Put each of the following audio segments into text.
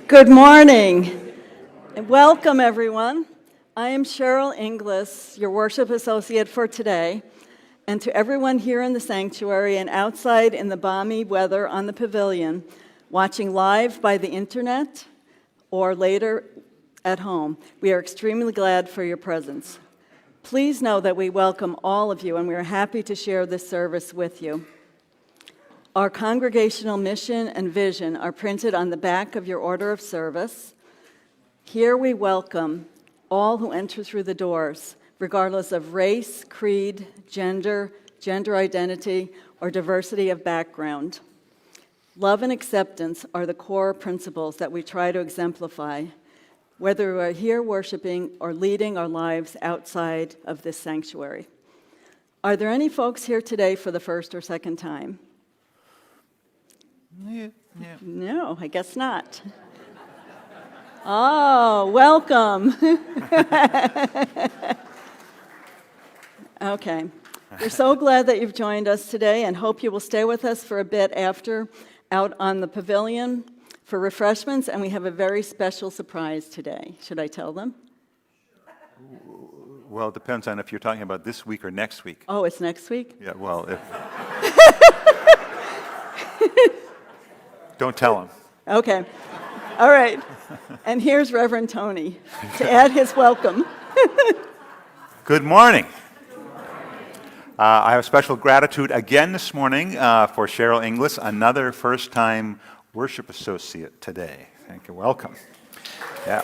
Good morning, and welcome everyone. I am Cheryl Inglis, your worship associate for today, and to everyone here in the sanctuary and outside in the balmy weather on the pavilion, watching live by the internet or later at home, we are extremely glad for your presence. Please know that we welcome all of you and we are happy to share this service with you. Our congregational mission and vision are printed on the back of your order of service. Here we welcome all who enter through the doors, regardless of race, creed, gender identity, or diversity of background. Love and acceptance are the core principles that we try to exemplify, whether we are here worshiping or leading our lives outside of this sanctuary. Are there any folks here today for the first or second time? No, I guess not. Oh, welcome. Okay. We're so glad that you've joined us today and hope you will stay with us for a bit after out on the pavilion for refreshments, and we have a very special surprise today. Should I tell them? Well, it depends on if you're talking about this week or next week. Oh, it's next week? Yeah, well, if... Don't tell him. Okay. All right. And here's Reverend Tony to add his welcome. Good morning. I have special gratitude again this morning for Cheryl Inglis, another first-time worship associate today. Thank you. Welcome. Yeah.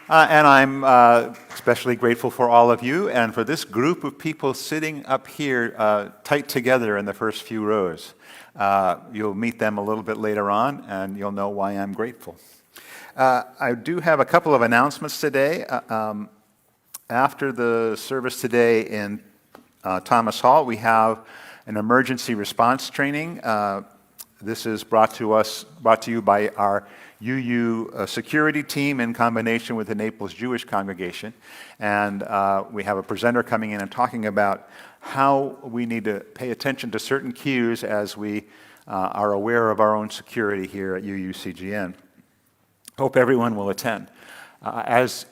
And I'm especially grateful for all of you and for this group of people sitting up here tight together in the first few rows. You'll meet them a little bit later on, and you'll know why I'm grateful. I do have a couple of announcements today. After the service today in Thomas Hall, we have an emergency response training. This is brought to you by our UU security team in combination with the Naples Jewish congregation. And we have a presenter coming in and talking about how we need to pay attention to certain cues as we are aware of our own security here at UUCGN. Hope everyone will attend. As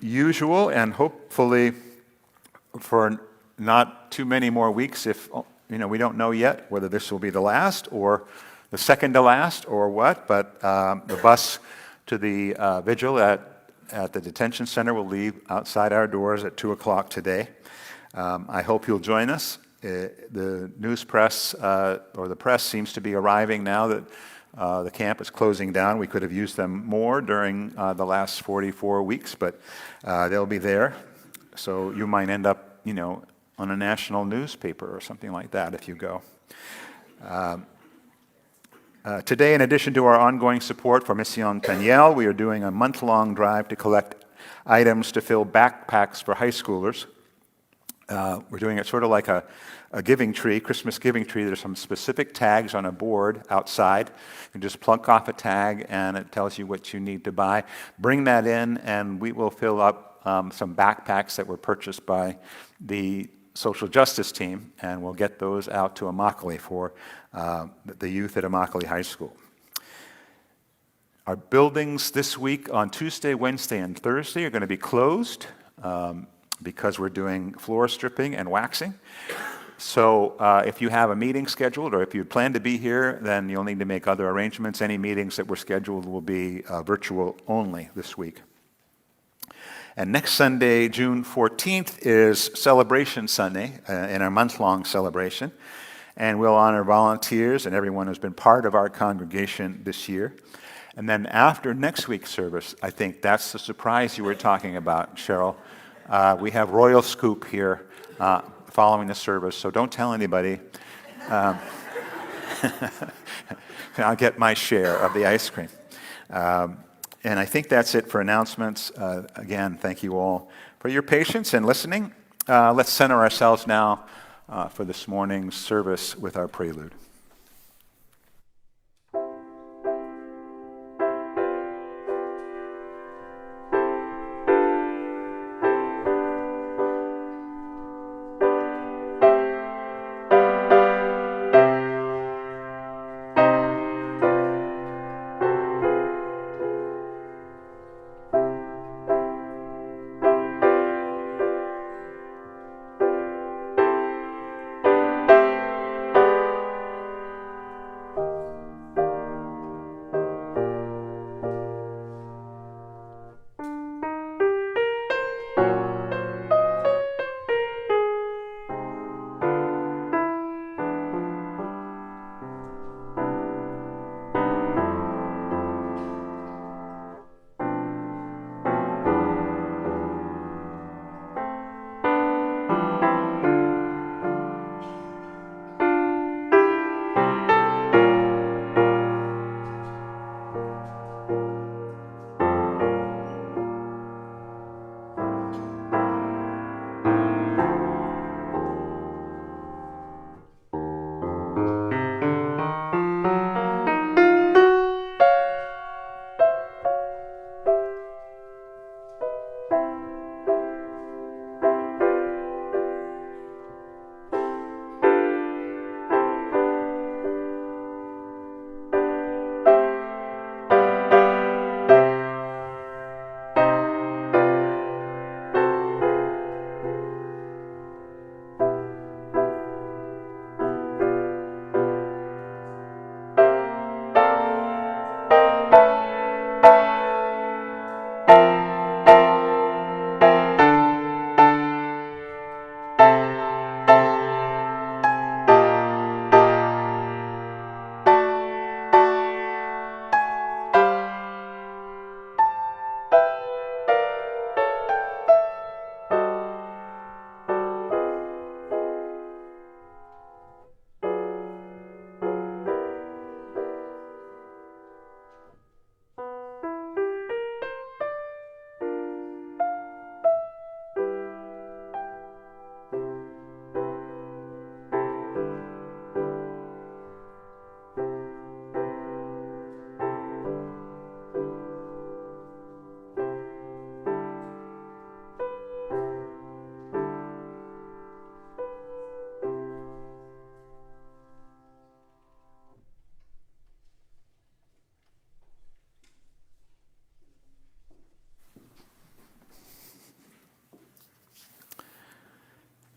usual, and hopefully for not too many more weeks, if we don't know yet whether this will be the last or the second to last or what, but the bus to the vigil at the detention center will leave outside our doors at 2 o'clock today. I hope you'll join us. The news press, or the press, seems to be arriving now that the camp is closing down. We could have used them more during the last 44 weeks, but they'll be there. So you might end up, on a national newspaper or something like that if you go. Today, in addition to our ongoing support for Mission Peniel, we are doing a month-long drive to collect items to fill backpacks for high schoolers. We're doing it sort of like a giving tree, Christmas giving tree. There's some specific tags on a board outside. You just plunk off a tag, and it tells you what you need to buy. Bring that in, and we will fill up some backpacks that were purchased by the social justice team, and we'll get those out to Immokalee for the youth at Immokalee High School. Our buildings this week on Tuesday, Wednesday, and Thursday are going to be closed because we're doing floor stripping and waxing. So if you have a meeting scheduled or if you plan to be here, then you'll need to make other arrangements. Any meetings that were scheduled will be virtual only this week. And next Sunday, June 14th, is Celebration Sunday in our month-long celebration. And we'll honor volunteers and everyone who's been part of our congregation this year. And then after next week's service, I think that's the surprise you were talking about, Cheryl. We have Royal Scoop here following the service, so don't tell anybody. I'll get my share of the ice cream. And I think that's it for announcements. Again, thank you all for your patience and listening. Let's center ourselves now for this morning's service with our prelude.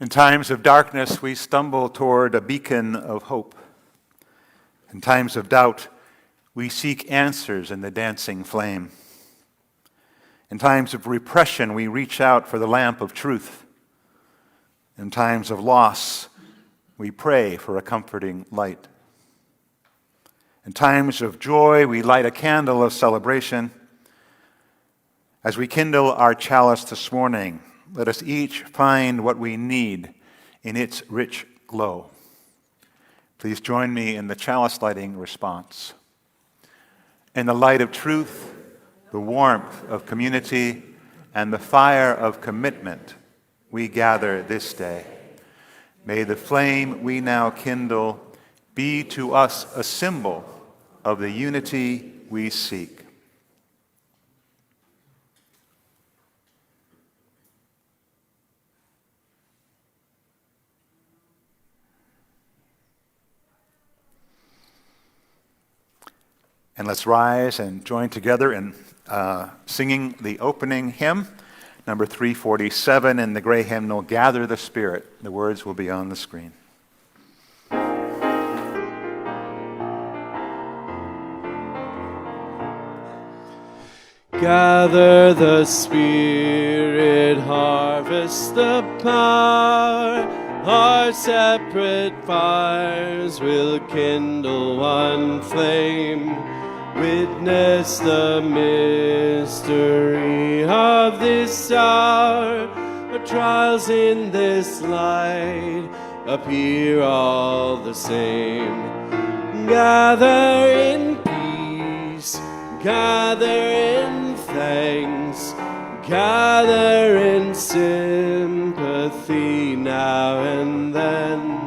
In times of darkness, we stumble toward a beacon of hope. In times of doubt, we seek answers in the dancing flame. In times of repression, we reach out for the lamp of truth. In times of loss, we pray for a comforting light. In times of joy, we light a candle of celebration. As we kindle our chalice this morning, let us each find what we need in its rich glow. Please join me in the chalice lighting response. In the light of truth, the warmth of community, and the fire of commitment, we gather this day. May the flame we now kindle be to us a symbol of the unity we seek. And let's rise and join together in singing the opening hymn, number 347 in the gray hymnal, Gather the Spirit. The words will be on the screen. Gather the Spirit, harvest the power. Our separate fires will kindle one flame. Witness the mystery of this hour. Our trials in this light appear all the same. Gather in peace, gather in thanks, gather in sympathy now and then.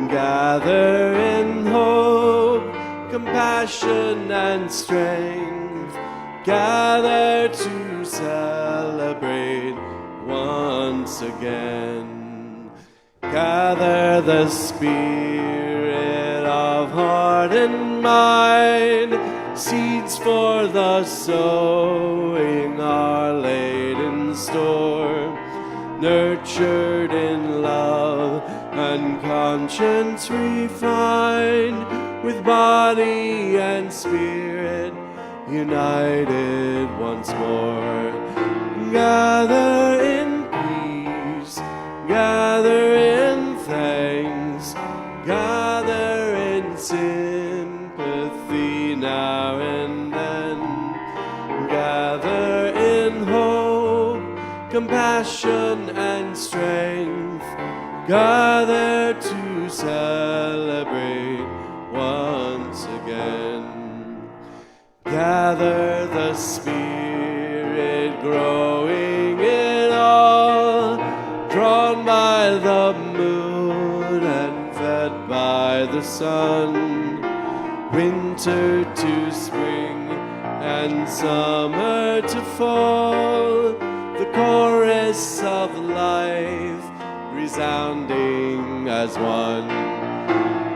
Gather in hope, compassion and strength. Gather to celebrate once again. Gather the spirit of heart and mind. Seeds for the sowing are laid in store, nurtured in love and conscience refined, with body and spirit united once more. Gather in peace, gather in thanks, gather in sympathy now and then. Gather in hope, compassion and strength. Gather to celebrate once again. Gather the Spirit growing in all, drawn by the moon and fed by the sun. Winter to spring and summer to fall, the chorus of life resounding as one.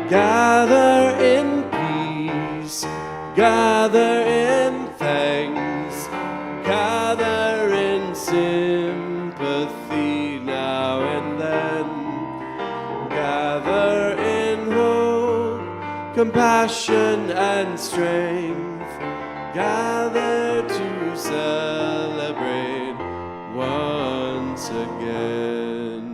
Gather in peace, gather in thanks, gather in sympathy now and then. Gather in hope, compassion and strength. Gather to celebrate once again.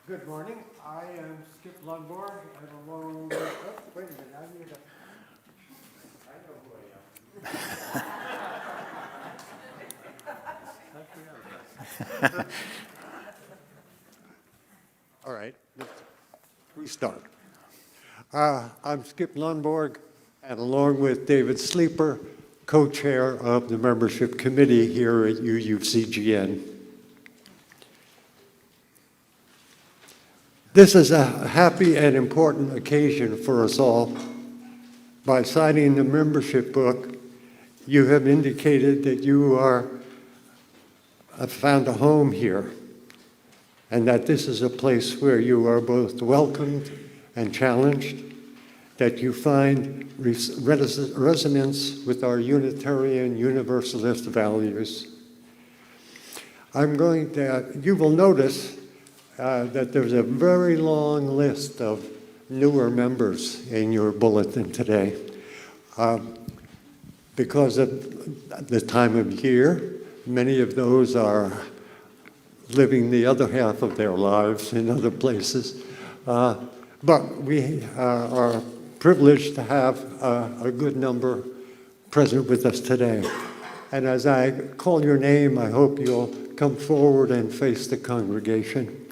Good morning. I am Skip Lundborg, and along with, oh, wait a minute, I need know who I am. All right, let's restart. I'm Skip Lundborg, and along with David Sleeper, co-chair of the membership committee here at UUCGN. This is a happy and important occasion for us all. By signing the membership book, you have indicated that you have found a home here, and that this is a place where you are both welcomed and challenged, that you find resonance with our Unitarian Universalist values. You will notice that there's a very long list of newer members in your bulletin today. Because of the time of year, many of those are living the other half of their lives in other places. But we are privileged to have a good number present with us today. And as I call your name, I hope you'll come forward and face the congregation.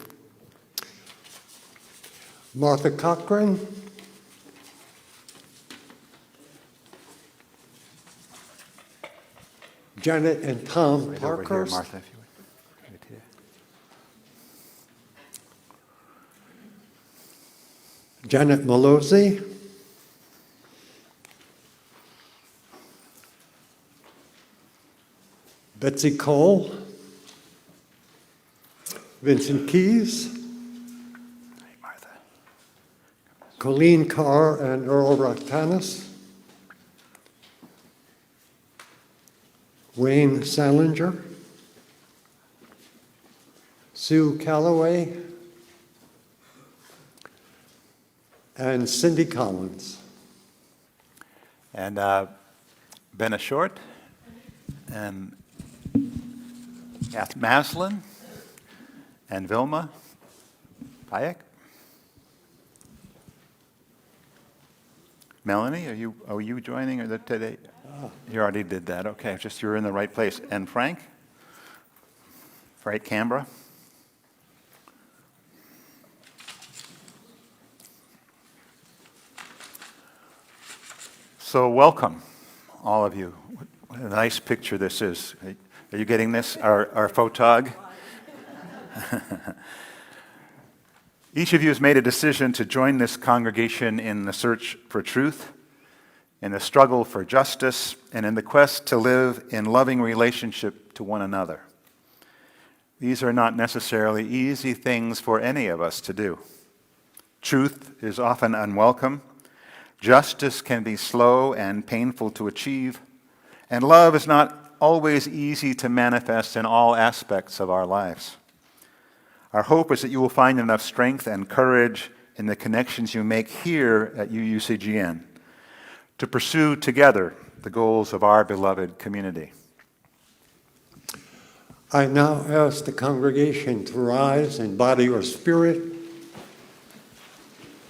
Martha Cochran. Janet and Tom Right over here, Parkhurst. Martha, if you would. Right here. Janet Malozzi. Betsy Cole. Vincent Keys. Hey, Martha. Colleen Carr and Earl Ratanis. Wayne Salinger. Sue Calloway. And Cindy Collins. And Benna Short and Kath Maslin and Vilma Payek. Melanie, are you joining or today? You already did that. Okay, just you're in the right place. And Frank Canberra. So welcome, all of you. What a nice picture this is. Are you getting this? Our photog? Each of you has made a decision to join this congregation in the search for truth, in the struggle for justice, and in the quest to live in loving relationship to one another. These are not necessarily easy things for any of us to do. Truth is often unwelcome. Justice can be slow and painful to achieve, and love is not always easy to manifest in all aspects of our lives. Our hope is that you will find enough strength and courage in the connections you make here at UUCGN to pursue together the goals of our beloved community. I now ask the congregation to rise in body or spirit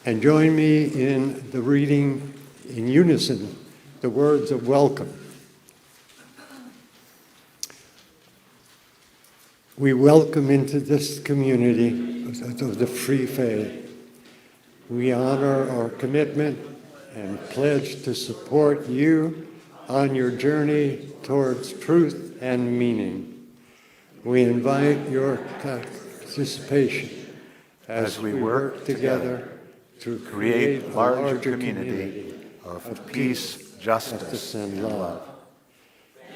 and join me in the reading in unison the words of welcome. We welcome into this community of the free faith. We honor our commitment and pledge to support you on your journey towards truth and meaning. We invite your participation as we work together to create a larger community of peace, justice, and love.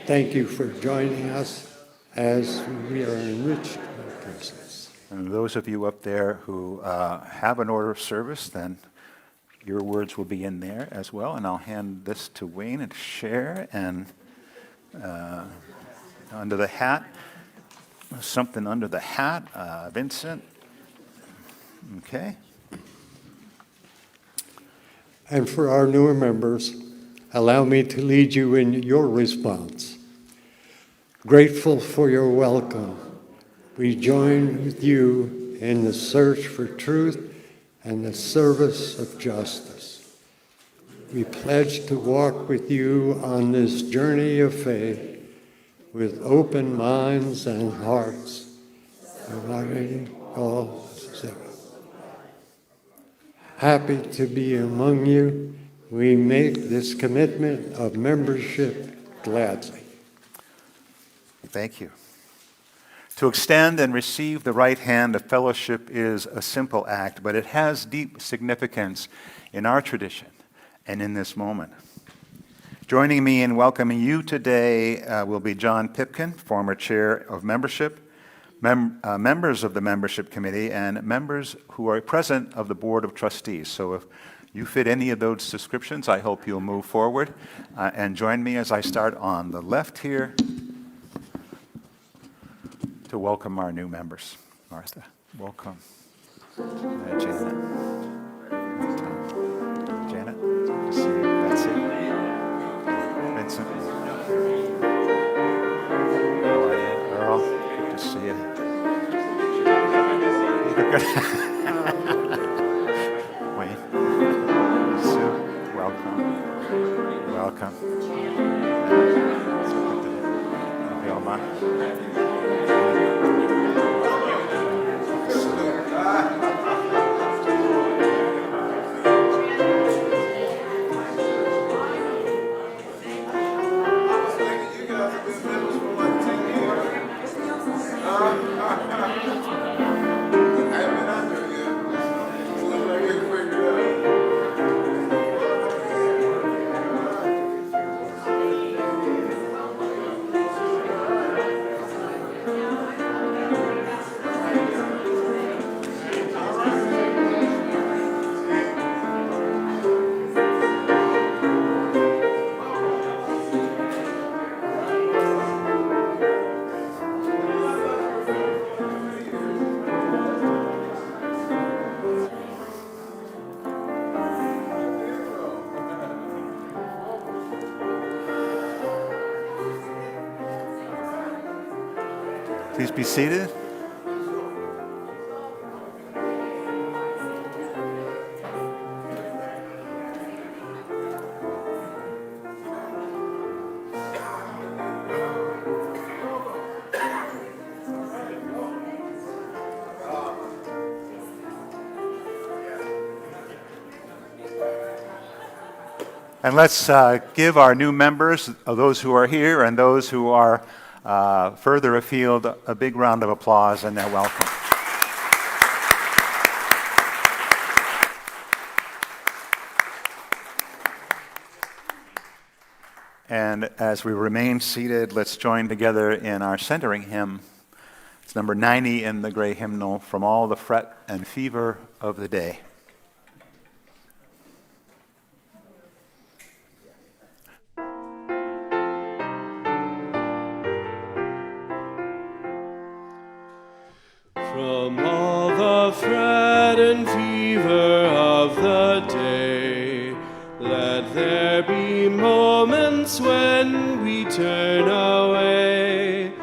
Thank you for joining us as we are enriched by your presence. And those of you up there who have an order of service, then your words will be in there as well. And I'll hand this to Wayne and share. And under the hat, something under the hat, Vincent. Okay. And for our newer members, allow me to lead you in your response. Grateful for your welcome, we join with you in the search for truth and the service of justice. We pledge to walk with you on this journey of faith with open minds and hearts. Happy to be among you, we make this commitment of membership gladly. Thank you. To extend and receive the right hand of fellowship is a simple act, but it has deep significance in our tradition and in this moment. Joining me in welcoming you today will be John Pipkin, former chair of membership, members of the membership committee, and members who are present of the board of trustees. So if you fit any of those descriptions, I hope you'll move forward and join me as I start on the left here to welcome our new members. Martha, welcome. Janet. Janet, good to see you. Betsy. Vincent. Earl, good to see you. Wayne. Sue, welcome. Welcome. Vilma. Please be seated. And let's give our new members, those who are here and those who are further afield, a big round of applause and their welcome. And as we remain seated, let's join together in our centering hymn. It's number 90 in the gray hymnal, From All the Fret and Fever of the Day. From all the fret and fever of the day, let there be moments when we turn away,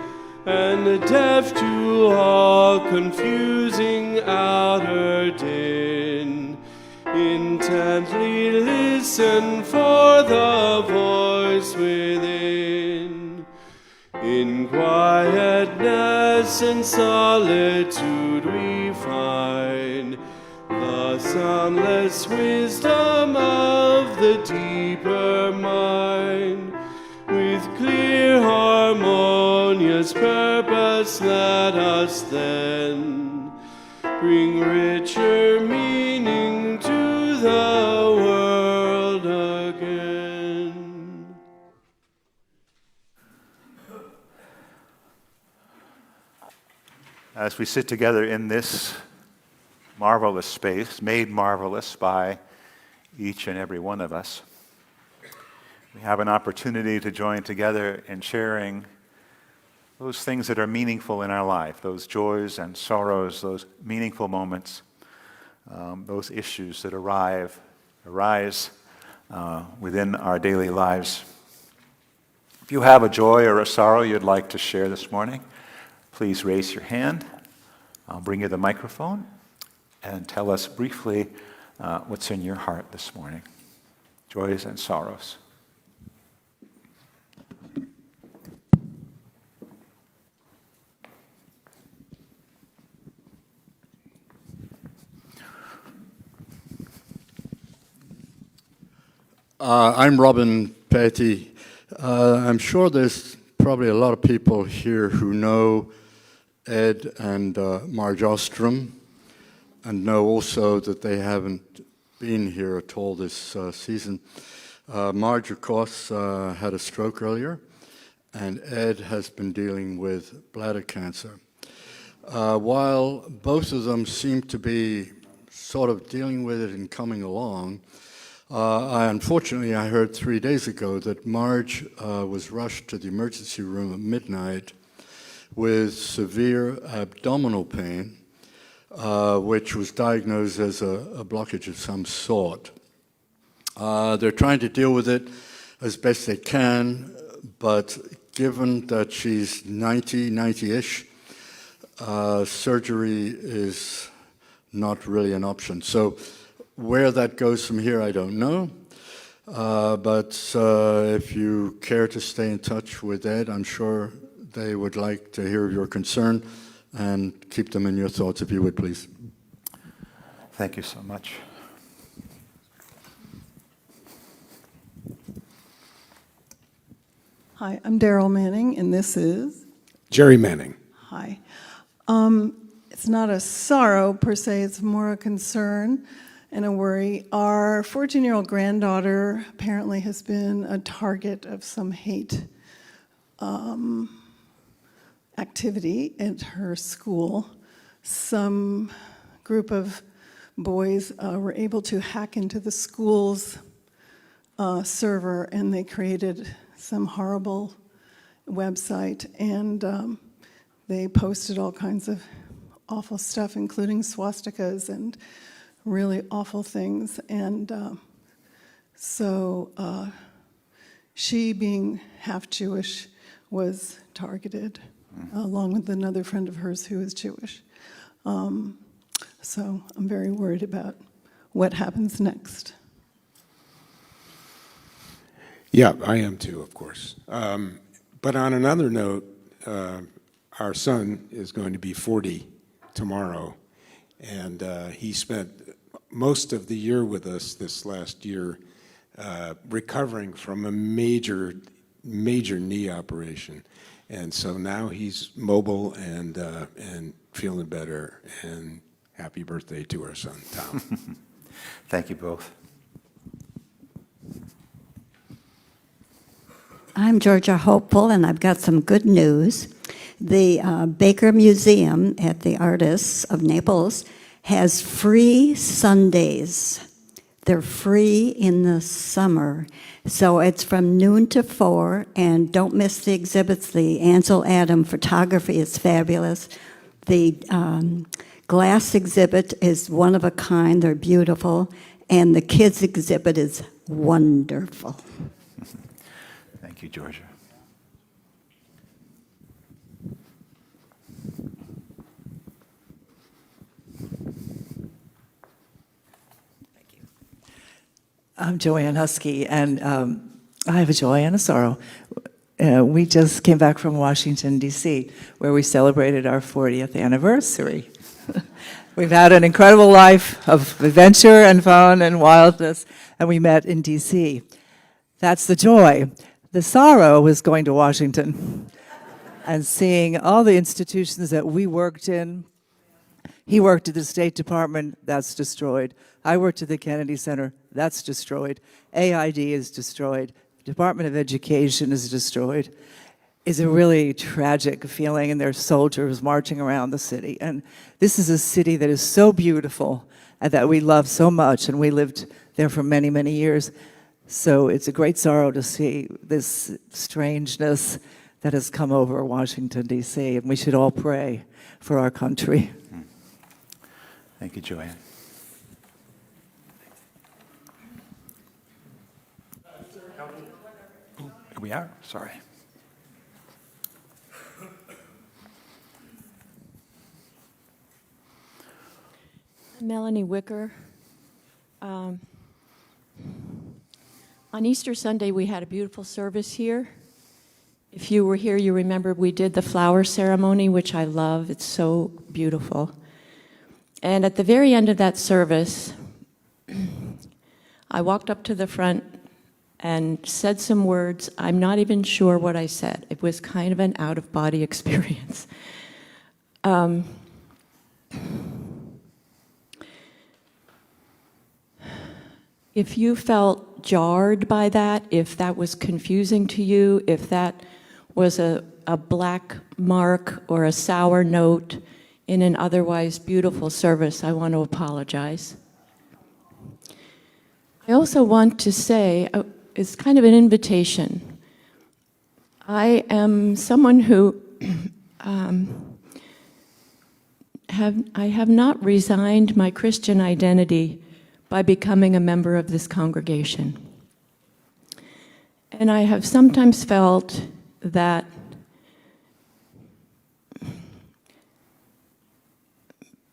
and deaf to all confusing outer din, intently listen for the voice within. In quietness and solitude we find the soundless wisdom of the deeper mind. With clear, harmonious purpose, let us then bring richer meaning to the world again. As we sit together in this marvelous space, made marvelous by each and every one of us, we have an opportunity to join together in sharing those things that are meaningful in our life, those joys and sorrows, those meaningful moments, those issues that arise within our daily lives. If you have a joy or a sorrow you'd like to share this morning, please raise your hand. I'll bring you the microphone and tell us briefly what's in your heart this morning. Joys and sorrows. I'm Robin Petty. I'm sure there's probably a lot of people here who know Ed and Marge Ostrom, and know also that they haven't been here at all this season. Marge, of course, had a stroke earlier, and Ed has been dealing with bladder cancer. While both of them seem to be sort of dealing with it and coming along. Unfortunately, I heard 3 days ago that Marge was rushed to the emergency room at midnight with severe abdominal pain, which was diagnosed as a blockage of some sort. They're trying to deal with it as best they can, but given that she's 90-ish, surgery is not really an option. So where that goes from here, I don't know. But if you care to stay in touch with Ed, I'm sure they would like to hear your concern, and keep them in your thoughts if you would, please. Thank you so much. Hi, I'm Daryl Manning, and this is... Jerry Manning. Hi. It's not a sorrow per se, it's more a concern and a worry. Our 14-year-old granddaughter apparently has been a target of some hate activity at her school. Some group of boys were able to hack into the school's server, and they created some horrible website, and they posted all kinds of awful stuff, including swastikas and really awful things. And so she, being half Jewish, was targeted, along with another friend of hers who is Jewish. So I'm very worried about what happens next. Yeah, I am too, of course. But on another note, our son is going to be 40 tomorrow, and he spent most of the year with us this last year recovering from a major knee operation. And so now he's mobile and feeling better, and happy birthday to our son, Tom. Thank you both. I'm Georgia Hopeful, and I've got some good news. The Baker Museum at the Artists of Naples has free Sundays. They're free in the summer. So it's from noon to 4, and don't miss the exhibits. The Ansel Adam photography is fabulous. The glass exhibit is one of a kind. They're beautiful. And the kids exhibit is wonderful. Thank you, Georgia. I'm Joanne Husky, and I have a joy and a sorrow. We just came back from Washington, D.C., where we celebrated our 40th anniversary. We've had an incredible life of adventure and fun and wildness, and we met in D.C. That's the joy. The sorrow was going to Washington and seeing all the institutions that we worked in. He worked at the State Department, that's destroyed. I worked at the Kennedy Center, that's destroyed. AID is destroyed. Department of Education is destroyed. It's a really tragic feeling, and there's soldiers marching around the city. And this is a city that is so beautiful and that we love so much, and we lived there for many, many years. So it's a great sorrow to see this strangeness that has come over Washington, D.C., and we should all pray for our country. Thank you, Joanne. Here we are. Sorry. Melanie Wicker. On Easter Sunday, we had a beautiful service here. If you were here, you remember we did the flower ceremony, which I love. It's so beautiful. And at the very end of that service, I walked up to the front and said some words. I'm not even sure what I said. It was kind of an out-of-body experience. If you felt jarred by that, if that was confusing to you, if that was a black mark or a sour note in an otherwise beautiful service, I want to apologize. I also want to say, it's kind of an invitation. I am someone who I have not resigned my Christian identity by becoming a member of this congregation. And I have sometimes felt that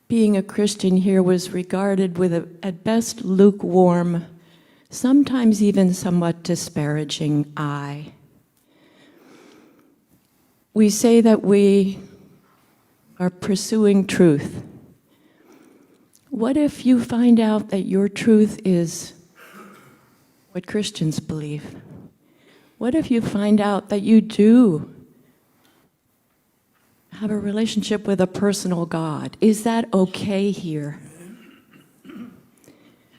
being a Christian here was regarded with at best lukewarm, sometimes even somewhat disparaging eye. We say that we are pursuing truth. What if you find out that your truth is what Christians believe? What if you find out that you do have a relationship with a personal God? Is that okay here?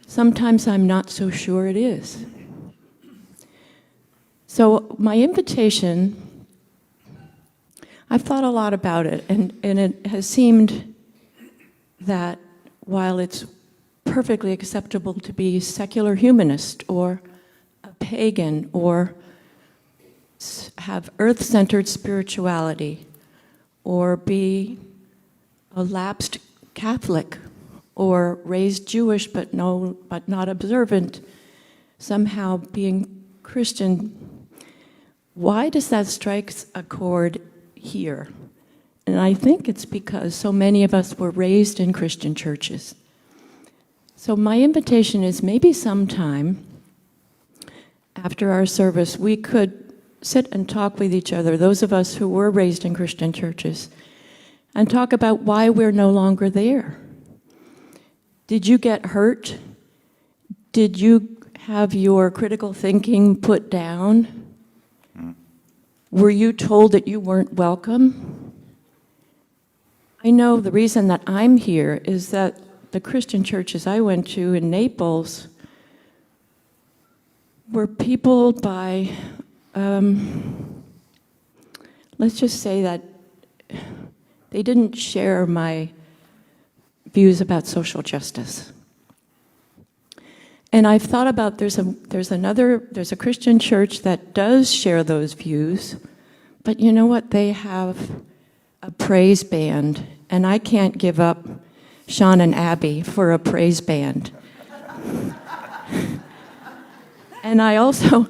Sometimes I'm not so sure it is. So my invitation, I've thought a lot about it, and it has seemed that while it's perfectly acceptable to be secular humanist or a pagan or have earth-centered spirituality or be a lapsed Catholic or raised Jewish but not observant, somehow being Christian, why does that strike a chord here? And I think it's because so many of us were raised in Christian churches. So my invitation is maybe sometime after our service we could sit and talk with each other, those of us who were raised in Christian churches, and talk about why we're no longer there. Did you get hurt? Did you have your critical thinking put down? Were you told that you weren't welcome? I know the reason that I'm here is that the Christian churches I went to in Naples were peopled by, let's just say that they didn't share my views about social justice. And I've thought about there's a Christian church that does share those views, but you know what? They have a praise band, and I can't give up Sean and Abby for a praise band. And I also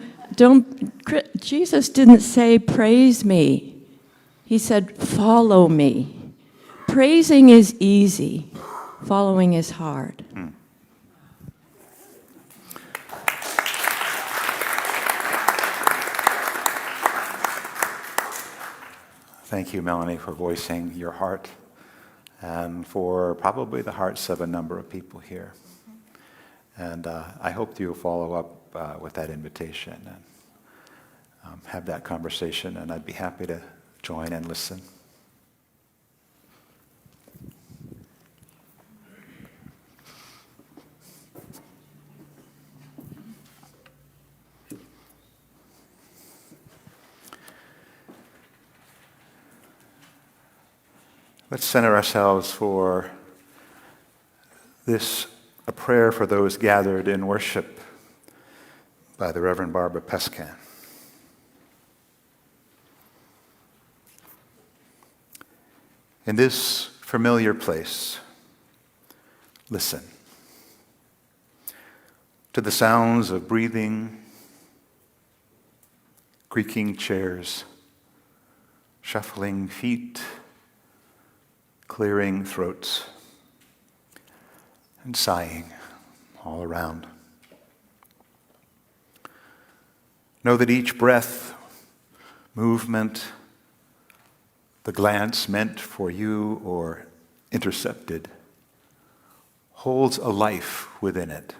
Jesus didn't say praise me. He said follow me. Praising is easy. Following is hard. Thank you, Melanie, for voicing your heart and for probably the hearts of a number of people here. And I hope you'll follow up with that invitation and have that conversation, and I'd be happy to join and listen. Let's center ourselves for this, a prayer for those gathered in worship by the Reverend Barbara Pescan. In this familiar place, listen to the sounds of breathing, creaking chairs, shuffling feet, clearing throats, and sighing all around. Know that each breath, movement, the glance meant for you or intercepted, holds a life within it.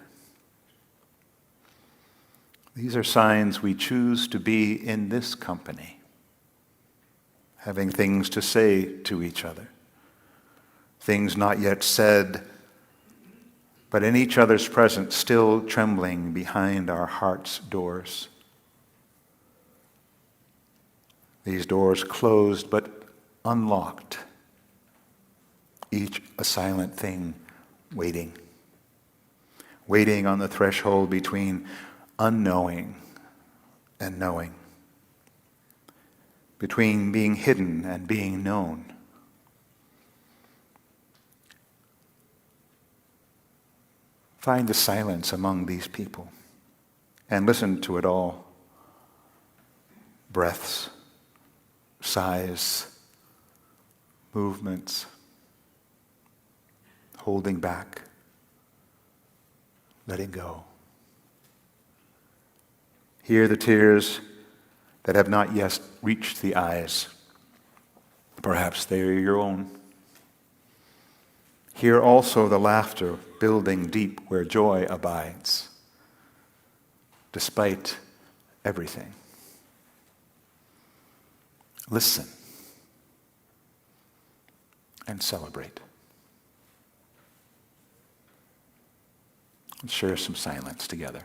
These are signs we choose to be in this company, having things to say to each other. Things not yet said, but in each other's presence, still trembling behind our hearts' doors. These doors closed but unlocked, each a silent thing waiting. Waiting on the threshold between unknowing and knowing. Between being hidden and being known. Find the silence among these people and listen to it all. Breaths, sighs, movements, holding back, letting go. Hear the tears that have not yet reached the eyes. Perhaps they are your own. Hear also the laughter building deep where joy abides, despite everything. Listen and celebrate. Let's share some silence together.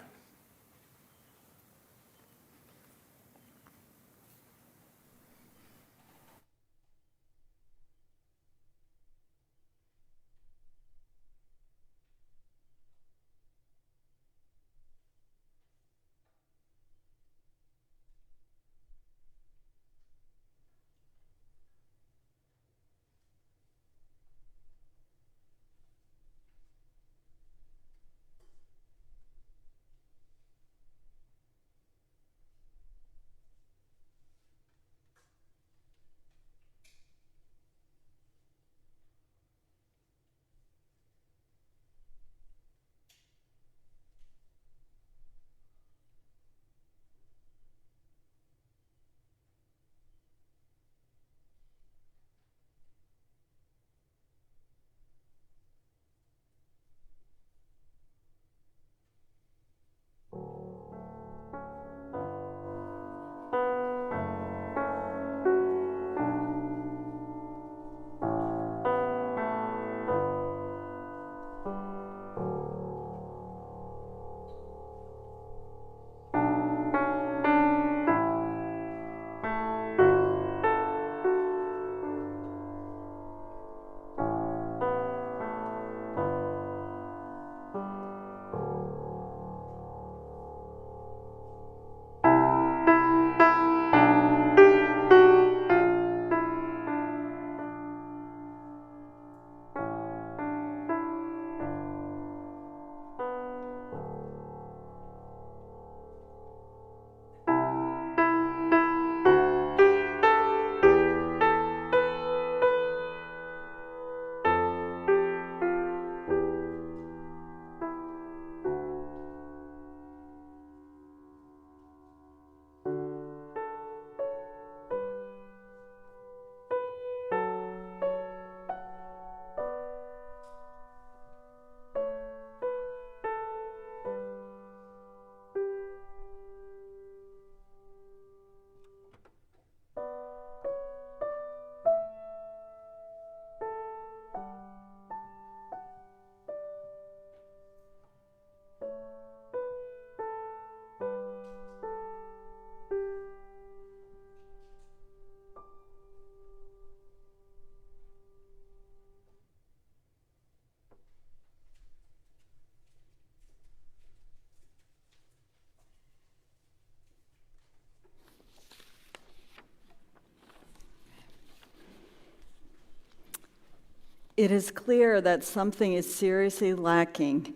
It is clear that something is seriously lacking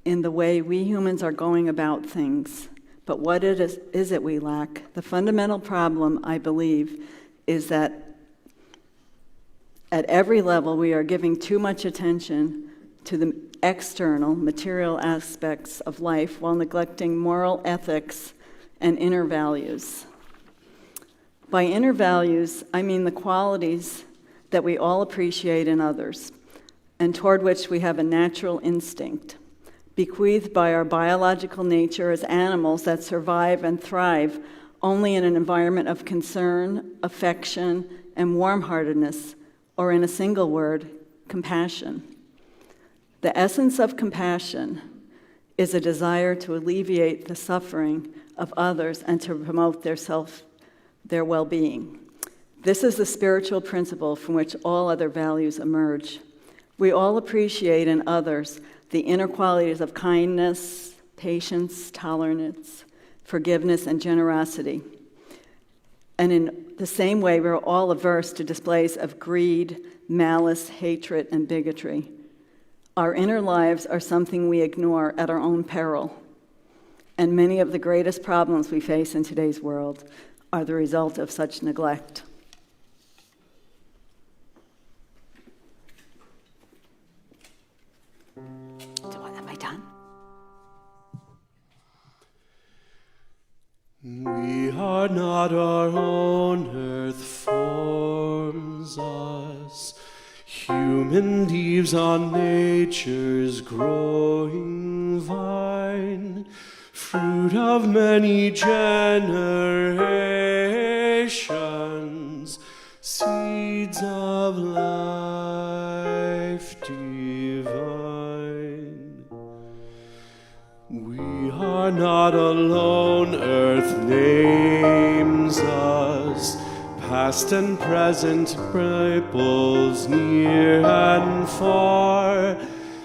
in the way we humans are going about things. But what is it we lack? The fundamental problem, I believe, is that at every level we are giving too much attention to the external, material aspects of life while neglecting moral ethics and inner values. By inner values, I mean the qualities that we all appreciate in others, and toward which we have a natural instinct, bequeathed by our biological nature as animals that survive and thrive only in an environment of concern, affection, and warm-heartedness, or in a single word, compassion. The essence of compassion is a desire to alleviate the suffering of others and to promote their well-being. This is the spiritual principle from which all other values emerge. We all appreciate in others the inner qualities of kindness, patience, tolerance, forgiveness, and generosity. And in the same way, we're all averse to displays of greed, malice, hatred, and bigotry. Our inner lives are something we ignore at our own peril. And many of the greatest problems we face in today's world are the result of such neglect. Am I done? We are not our own, earth forms us. Human leaves on nature's growing vine, fruit of many generations, seeds of life divine. We are not alone, earth names us, past and present ripples near and far,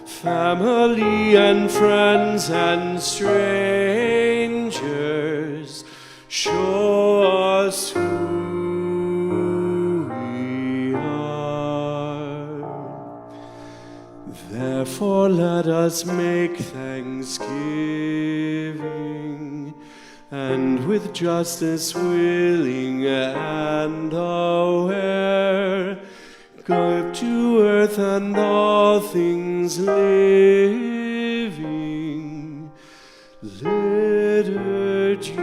family and friends and strangers show us who we are. Therefore let us make thanksgiving, and with justice willing and aware, give to earth and all things living liturgies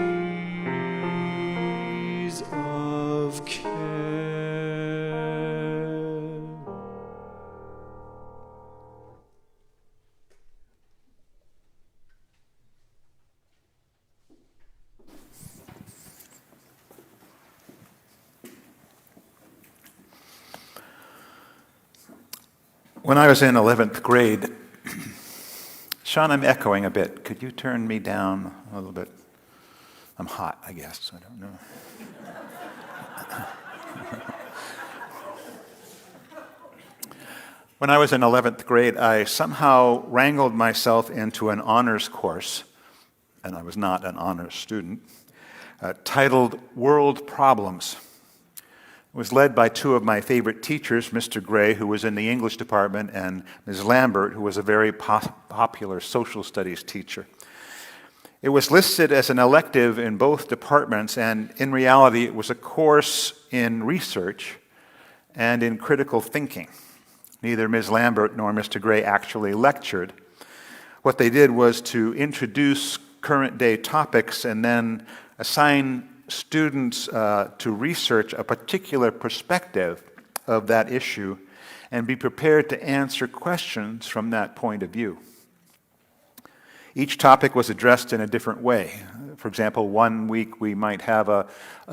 of care. When I was in 11th grade, Sean, I'm echoing a bit. Could you turn me down a little bit? I'm hot, I guess. I don't know. When I was in 11th grade, I somehow wrangled myself into an honors course, and I was not an honors student, titled World Problems. It was led by two of my favorite teachers, Mr. Gray, who was in the English department, and Ms. Lambert, who was a very popular social studies teacher. It was listed as an elective in both departments, and in reality, it was a course in research and in critical thinking. Neither Ms. Lambert nor Mr. Gray actually lectured. What they did was to introduce current-day topics and then assign students to research a particular perspective of that issue and be prepared to answer questions from that point of view. Each topic was addressed in a different way. For example, one week we might have a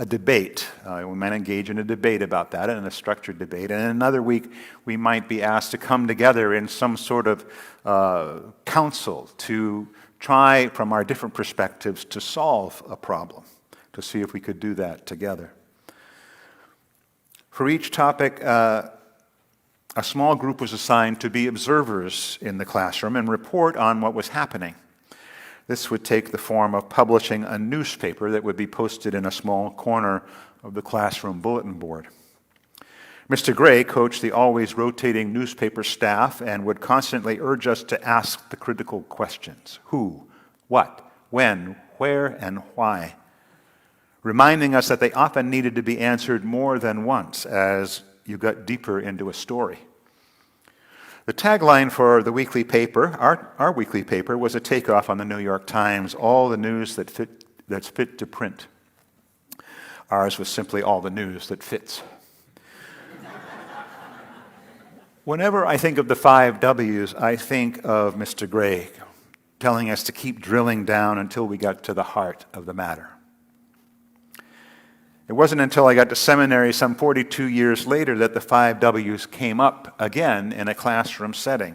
debate. We might engage in a debate about that, in a structured debate. And another week we might be asked to come together in some sort of council to try, from our different perspectives, to solve a problem, to see if we could do that together. For each topic, a small group was assigned to be observers in the classroom and report on what was happening. This would take the form of publishing a newspaper that would be posted in a small corner of the classroom bulletin board. Mr. Gray coached the always rotating newspaper staff and would constantly urge us to ask the critical questions: who, what, when, where, and why, reminding us that they often needed to be answered more than once as you got deeper into a story. The tagline for the weekly paper, our weekly paper, was a takeoff on the New York Times, all the news that's fit to print. Ours was simply all the news that fits. Whenever I think of the 5 W's, I think of Mr. Gray telling us to keep drilling down until we got to the heart of the matter. It wasn't until I got to seminary some 42 years later that the 5 W's came up again in a classroom setting,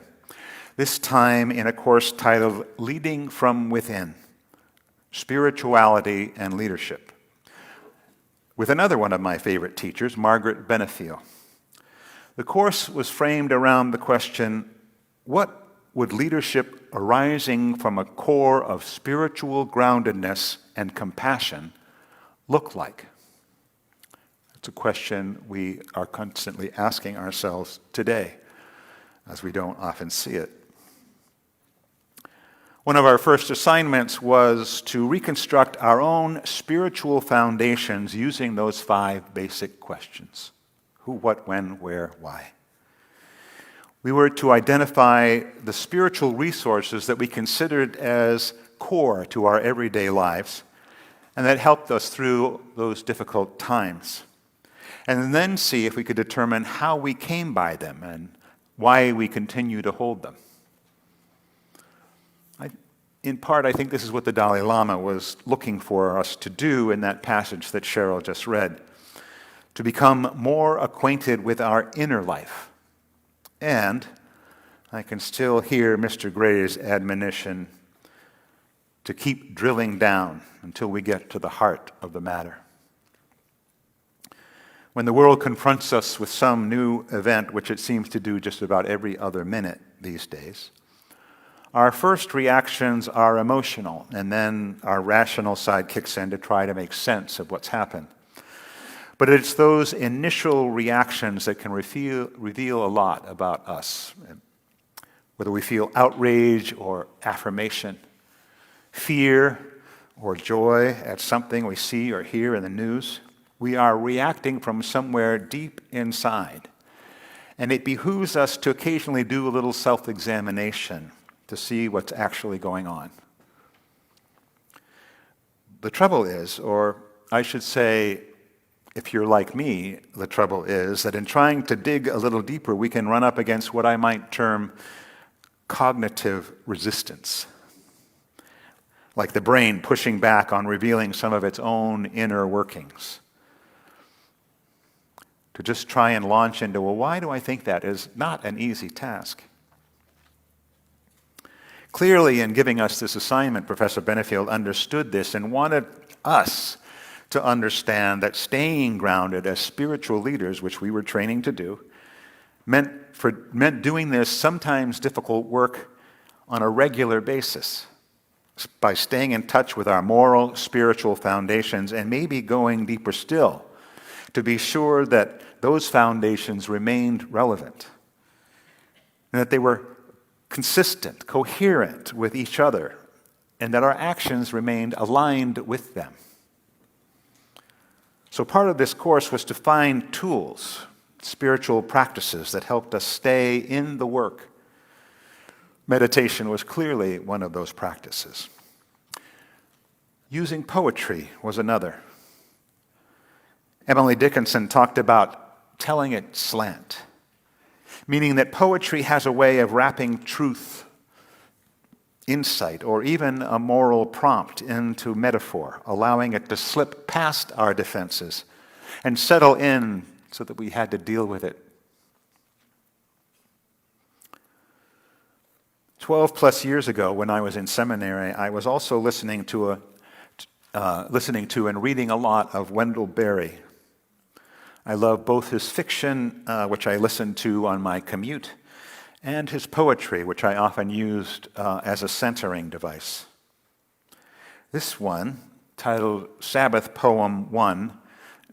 this time in a course titled Leading from Within, Spirituality and Leadership, with another one of my favorite teachers, Margaret Benefiel. The course was framed around the question, what would leadership arising from a core of spiritual groundedness and compassion look like? It's a question we are constantly asking ourselves today, as we don't often see it. One of our first assignments was to reconstruct our own spiritual foundations using those 5 basic questions: who, what, when, where, why. We were to identify the spiritual resources that we considered as core to our everyday lives and that helped us through those difficult times. And then see if we could determine how we came by them and why we continue to hold them. In part, I think this is what the Dalai Lama was looking for us to do in that passage that Cheryl just read, to become more acquainted with our inner life. And I can still hear Mr. Gray's admonition to keep drilling down until we get to the heart of the matter. When the world confronts us with some new event, which it seems to do just about every other minute these days, our first reactions are emotional, and then our rational side kicks in to try to make sense of what's happened. But it's those initial reactions that can reveal a lot about us, whether we feel outrage or affirmation, fear or joy at something we see or hear in the news. We are reacting from somewhere deep inside. And it behooves us to occasionally do a little self-examination to see what's actually going on. The trouble is, or I should say, if you're like me, the trouble is that in trying to dig a little deeper, we can run up against what I might term cognitive resistance. Like the brain pushing back on revealing some of its own inner workings. To just try and launch into, well, why do I think that, is not an easy task. Clearly, in giving us this assignment, Professor Benefield understood this and wanted us to understand that staying grounded as spiritual leaders, which we were training to do, meant doing this sometimes difficult work on a regular basis, by staying in touch with our moral, spiritual foundations, and maybe going deeper still, to be sure that those foundations remained relevant, and that they were consistent, coherent with each other, and that our actions remained aligned with them. So part of this course was to find tools, spiritual practices that helped us stay in the work. Meditation was clearly one of those practices. Using poetry was another. Emily Dickinson talked about telling it slant, meaning that poetry has a way of wrapping truth, insight, or even a moral prompt into metaphor, allowing it to slip past our defenses and settle in so that we had to deal with it. 12 plus years ago, when I was in seminary, I was also listening to and reading a lot of Wendell Berry. I love both his fiction, which I listened to on my commute, and his poetry, which I often used as a centering device. This one, titled Sabbath Poem 1,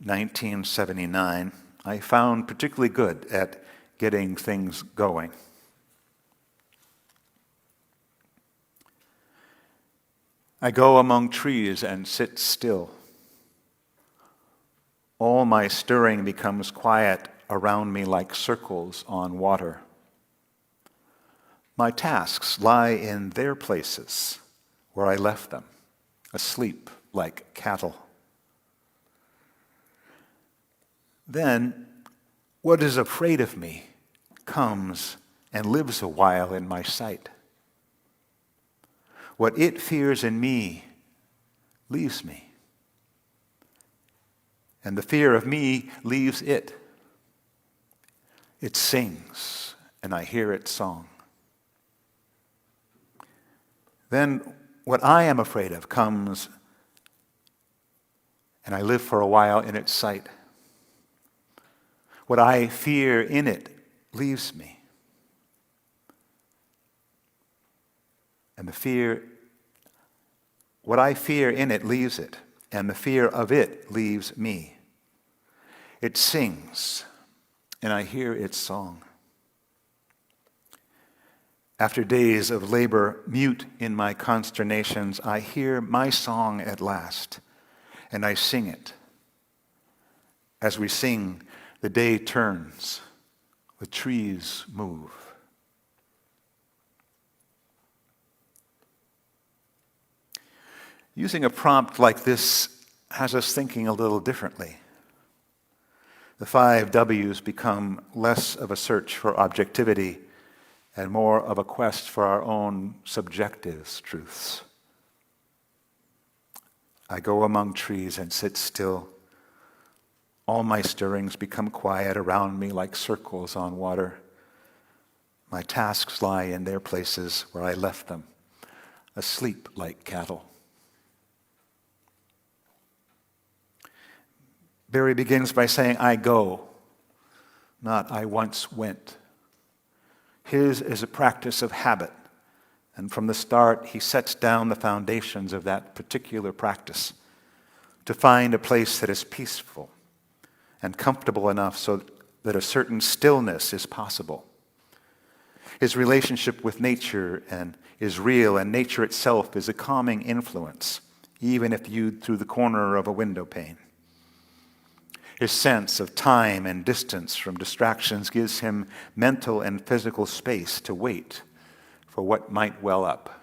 1979, I found particularly good at getting things going. I go among trees and sit still. All my stirring becomes quiet around me like circles on water. My tasks lie in their places where I left them, asleep like cattle. Then what is afraid of me comes and lives a while in my sight. What it fears in me leaves me. And the fear of me leaves it. It sings, and I hear its song. Then what I am afraid of comes, and I live for a while in its sight. What I fear in it leaves me. And what I fear in it leaves it, and the fear of it leaves me. It sings, and I hear its song. After days of labor, mute in my consternations, I hear my song at last, and I sing it. As we sing, the day turns, the trees move. Using a prompt like this has us thinking a little differently. The 5 W's become less of a search for objectivity and more of a quest for our own subjective truths. I go among trees and sit still. All my stirrings become quiet around me like circles on water. My tasks lie in their places where I left them, asleep like cattle. Barry begins by saying, I go, not I once went. His is a practice of habit, and from the start he sets down the foundations of that particular practice to find a place that is peaceful and comfortable enough so that a certain stillness is possible. His relationship with nature is real, and nature itself is a calming influence, even if viewed through the corner of a window pane. His sense of time and distance from distractions gives him mental and physical space to wait for what might well up.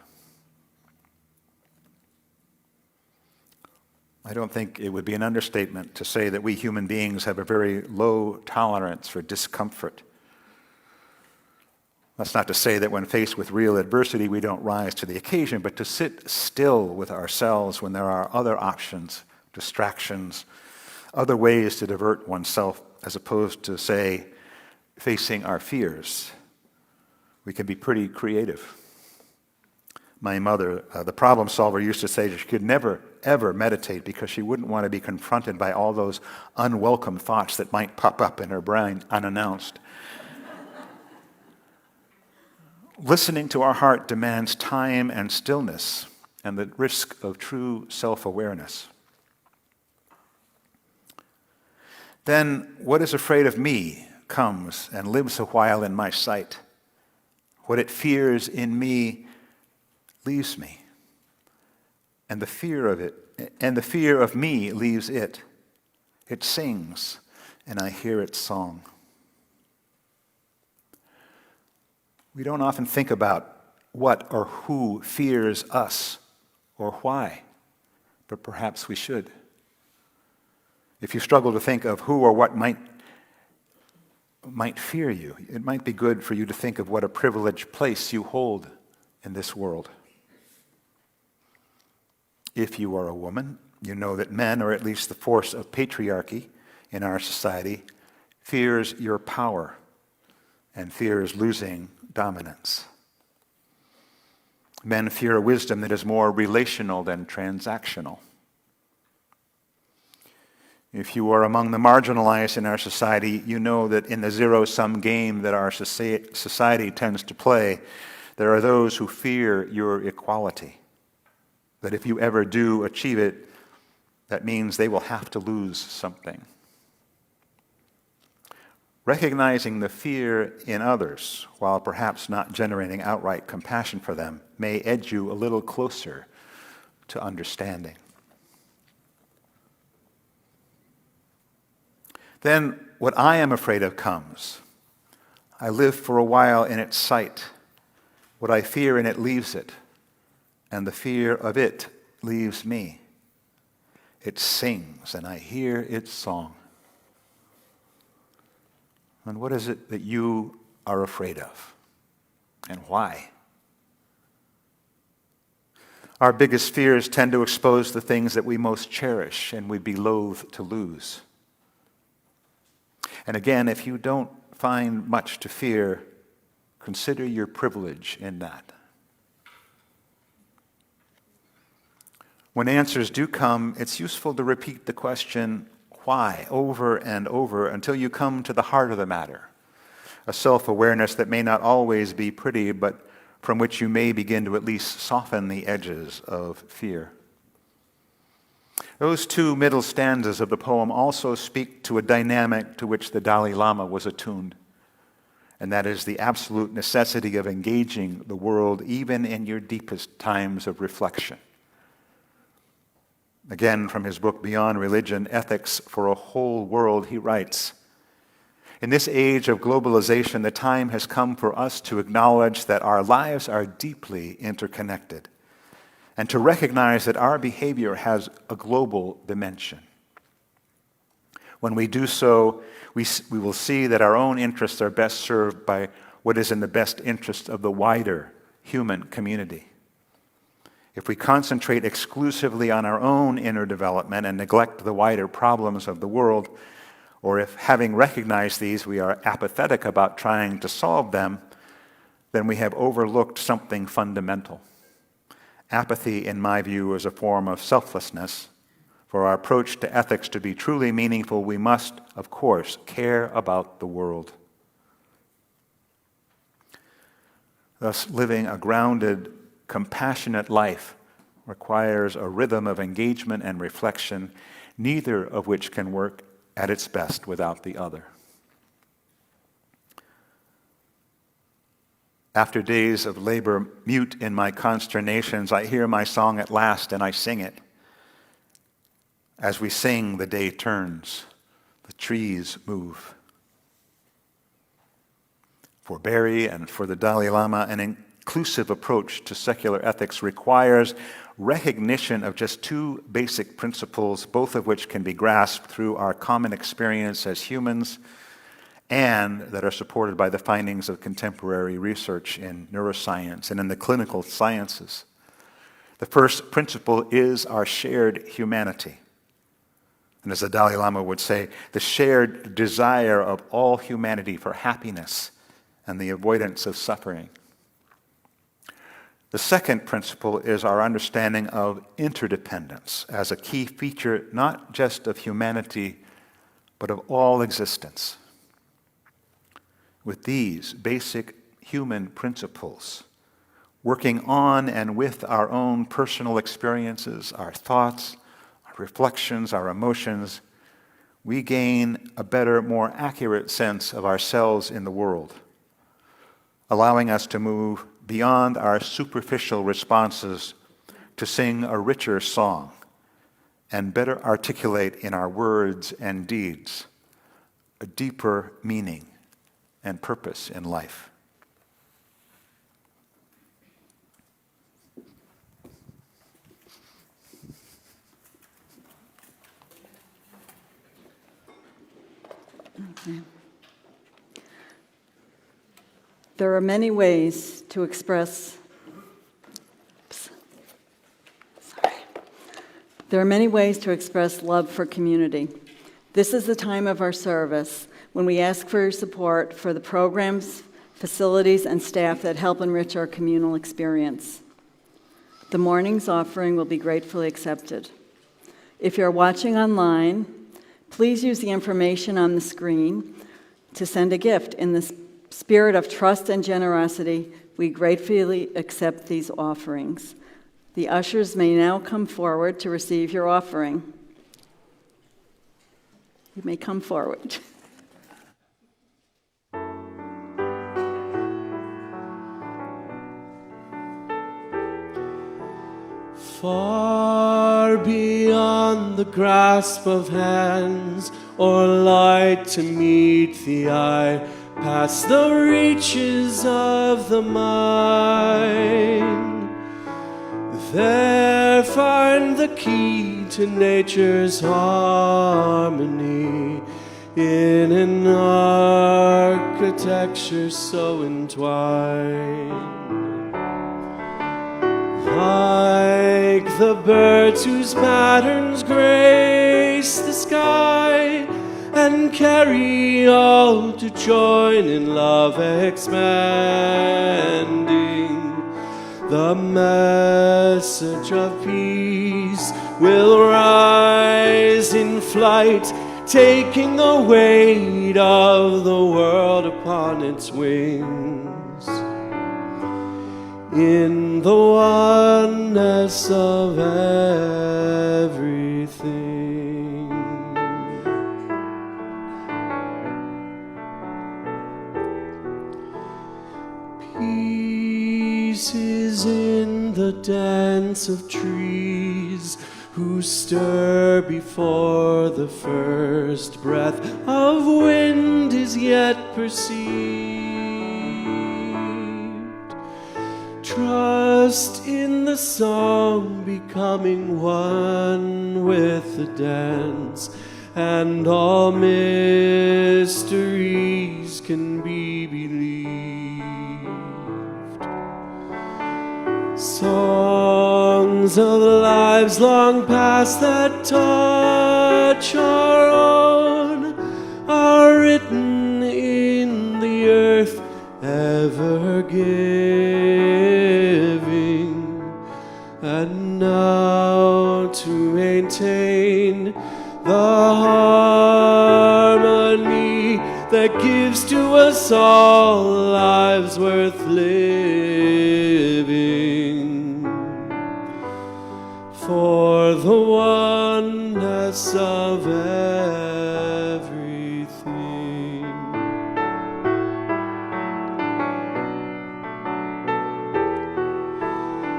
I don't think it would be an understatement to say that we human beings have a very low tolerance for discomfort. That's not to say that when faced with real adversity we don't rise to the occasion, but to sit still with ourselves when there are other options, distractions, other ways to divert oneself, as opposed to, say, facing our fears. We can be pretty creative. My mother, the problem solver, used to say that she could never, ever meditate because she wouldn't want to be confronted by all those unwelcome thoughts that might pop up in her brain unannounced. Listening to our heart demands time and stillness and the risk of true self-awareness. Then what is afraid of me comes and lives a while in my sight. What it fears in me leaves me. And the fear of me leaves it. It sings, and I hear its song. We don't often think about what or who fears us or why, but perhaps we should. If you struggle to think of who or what might fear you, it might be good for you to think of what a privileged place you hold in this world. If you are a woman, you know that men, or at least the force of patriarchy in our society, fears your power and fears losing dominance. Men fear a wisdom that is more relational than transactional. If you are among the marginalized in our society, you know that in the zero-sum game that our society tends to play, there are those who fear your equality. That if you ever do achieve it, that means they will have to lose something. Recognizing the fear in others, while perhaps not generating outright compassion for them, may edge you a little closer to understanding. Then what I am afraid of comes. I live for a while in its sight. What I fear in it leaves it, and the fear of it leaves me. It sings, and I hear its song. And what is it that you are afraid of, and why? Our biggest fears tend to expose the things that we most cherish and we'd be loath to lose. And again, if you don't find much to fear, consider your privilege in that. When answers do come, it's useful to repeat the question, why over and over until you come to the heart of the matter. A self-awareness that may not always be pretty, but from which you may begin to at least soften the edges of fear. Those two middle stanzas of the poem also speak to a dynamic to which the Dalai Lama was attuned, and that is the absolute necessity of engaging the world even in your deepest times of reflection. Again, from his book Beyond Religion, Ethics for a Whole World, he writes, "In this age of globalization, the time has come for us to acknowledge that our lives are deeply interconnected and to recognize that our behavior has a global dimension. When we do so, we will see that our own interests are best served by what is in the best interest of the wider human community. If we concentrate exclusively on our own inner development and neglect the wider problems of the world, or if, having recognized these, we are apathetic about trying to solve them, then we have overlooked something fundamental. Apathy, in my view, is a form of selflessness. For our approach to ethics to be truly meaningful, we must, of course, care about the world." Thus, living a grounded, compassionate life requires a rhythm of engagement and reflection, neither of which can work at its best without the other. After days of labor, mute in my consternations, I hear my song at last and I sing it. As we sing, the day turns, the trees move. For Barry and for the Dalai Lama, an inclusive approach to secular ethics requires recognition of just two basic principles, both of which can be grasped through our common experience as humans and that are supported by the findings of contemporary research in neuroscience and in the clinical sciences. The first principle is our shared humanity. And as the Dalai Lama would say, the shared desire of all humanity for happiness and the avoidance of suffering. The second principle is our understanding of interdependence as a key feature not just of humanity, but of all existence. With these basic human principles, working on and with our own personal experiences, our thoughts, our reflections, our emotions, we gain a better, more accurate sense of ourselves in the world, allowing us to move beyond our superficial responses to sing a richer song and better articulate in our words and deeds a deeper meaning and purpose in life. Okay. There are many ways to express love for community. This is the time of our service when we ask for your support for the programs, facilities, and staff that help enrich our communal experience. The morning's offering will be gratefully accepted. If you're watching online, please use the information on the screen to send a gift. In the spirit of trust and generosity, we gratefully accept these offerings. The ushers may now come forward to receive your offering. You may come forward. Far beyond the grasp of hands, or light to meet the eye, past the reaches of the mind, there find the key to nature's harmony in an architecture so entwined. Like the birds whose patterns grace the sky and carry all to join in love expanding, the message of peace will rise in flight taking the weight of the world upon its wings. In the oneness of everything. Peace is in the dance of trees who stir before the first breath of wind is yet perceived. Trust in the song becoming one with the dance, and all mysteries can be believed. Songs of lives long past that touch our own are written in the earth, ever giving. And now to maintain the harmony that gives to us all lives worth living, for the oneness of everything.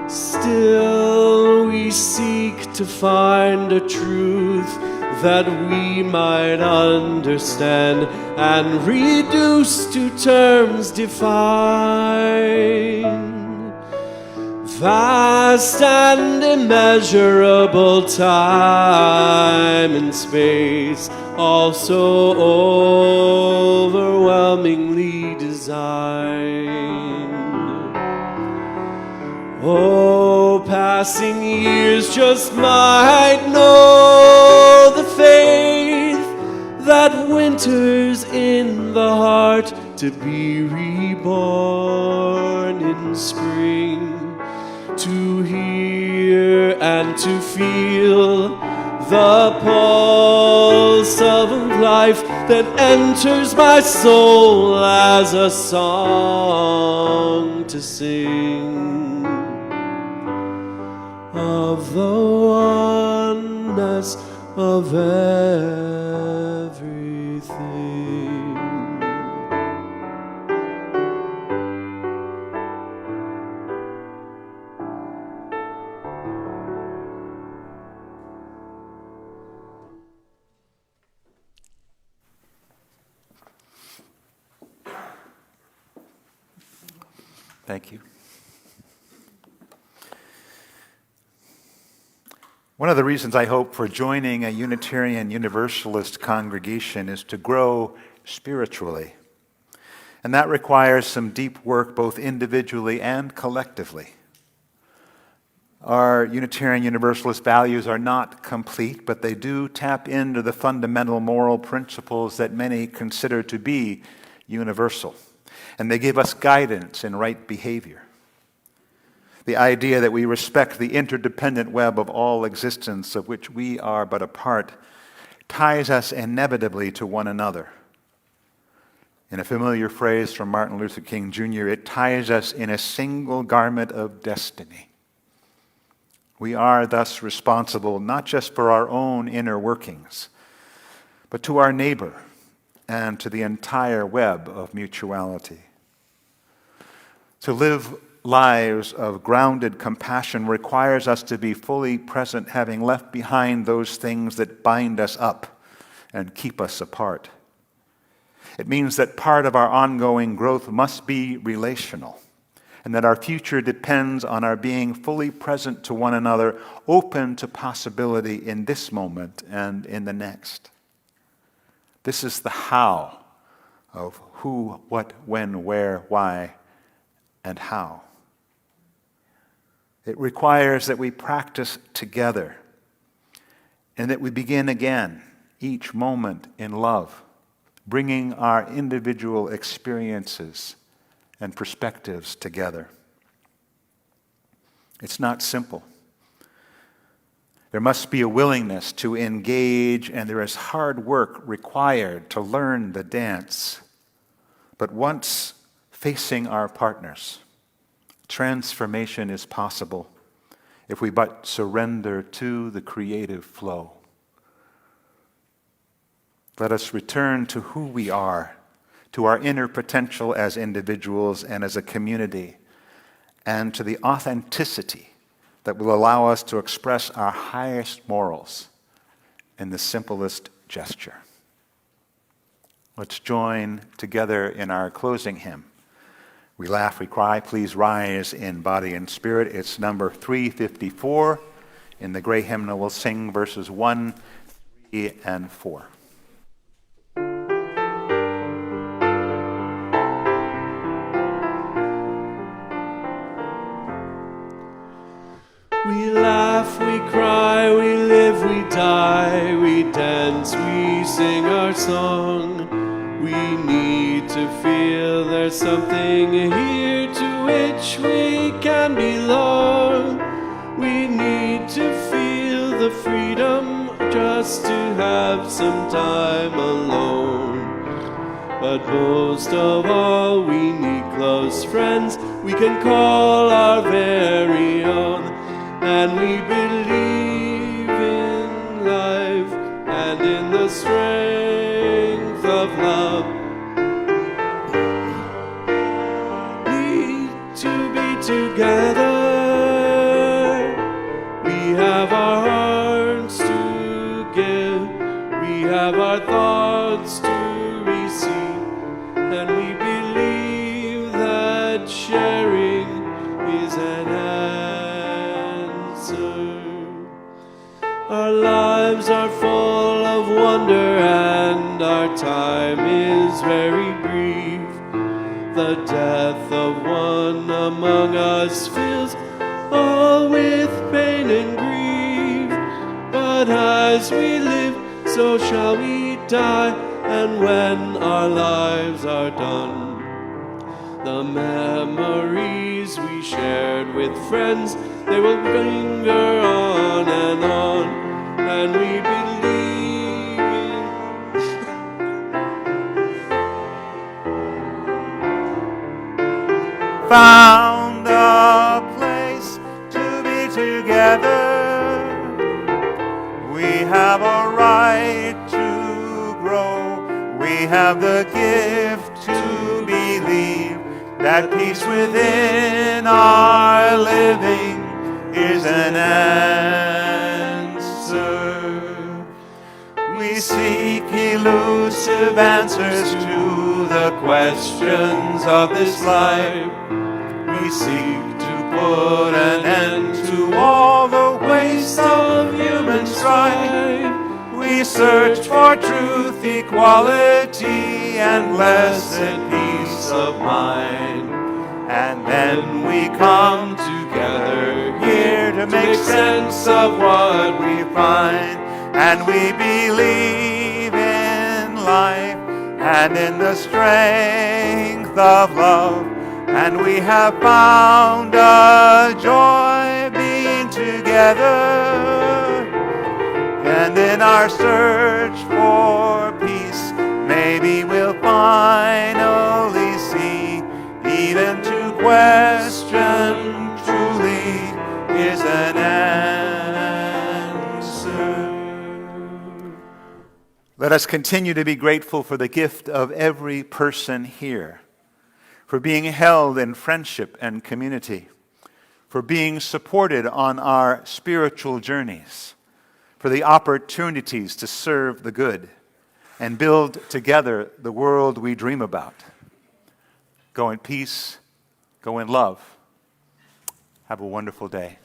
Still we seek to find a truth that we might understand and reduce to terms defined. Vast and immeasurable time and space, also overwhelmingly designed. Oh, passing years just might know the faith that winters in the heart to be reborn in spring, to hear and to feel the pulse of life that enters my soul as a song to sing of the oneness of everything. Thank you. One of the reasons I hope for joining a Unitarian Universalist congregation is to grow spiritually. And that requires some deep work both individually and collectively. Our Unitarian Universalist values are not complete, but they do tap into the fundamental moral principles that many consider to be universal. And they give us guidance in right behavior. The idea that we respect the interdependent web of all existence of which we are but a part ties us inevitably to one another. In a familiar phrase from Martin Luther King Jr., it ties us in a single garment of destiny. We are thus responsible not just for our own inner workings, but to our neighbor and to the entire web of mutuality. To live lives of grounded compassion requires us to be fully present, having left behind those things that bind us up and keep us apart. It means that part of our ongoing growth must be relational, and that our future depends on our being fully present to one another, open to possibility in this moment and in the next. This is the how of who, what, when, where, why, and how. It requires that we practice together and that we begin again each moment in love, bringing our individual experiences and perspectives together. It's not simple. There must be a willingness to engage, and there is hard work required to learn the dance. But once facing our partners, transformation is possible if we but surrender to the creative flow. Let us return to who we are, to our inner potential as individuals and as a community, and to the authenticity that will allow us to express our highest morals in the simplest gesture. Let's join together in our closing hymn. We laugh, we cry, please rise in body and spirit. It's number 354. In the gray hymnal, we'll sing verses 1, 3, and 4. We laugh, we cry, we live, we die, we dance, we sing our song. We need to feel there's something here to which we can belong. We need to feel the freedom just to have some time alone. But most of all, we need close friends we can call our very own. And we believe in life and in the strength of love. Need to be together. We have our hearts to give. We have our thoughts to receive. And we believe that sharing is an Our lives are full of wonder and our time is very brief. The death of one among us fills all with pain and grief. But as we live, so shall we die, and when our lives are done, the memories we shared with friends, they will linger on, and we believe in Found a place to be together. We have a right to grow. We have the gift to believe that peace within our living is an answer. We seek elusive answers to the questions of this life. We seek to put an end to all the waste of human strife. We search for truth, equality, and blessed peace of mind. And then we come together here to make sense of what we find. And we believe in life and in the strength of love. And we have found a joy being together. And in our search for peace, maybe we'll finally see even to question truly is an answer. Let us continue to be grateful for the gift of every person here, for being held in friendship and community, for being supported on our spiritual journeys, for the opportunities to serve the good and build together the world we dream about. Go in peace, go in love. Have a wonderful day.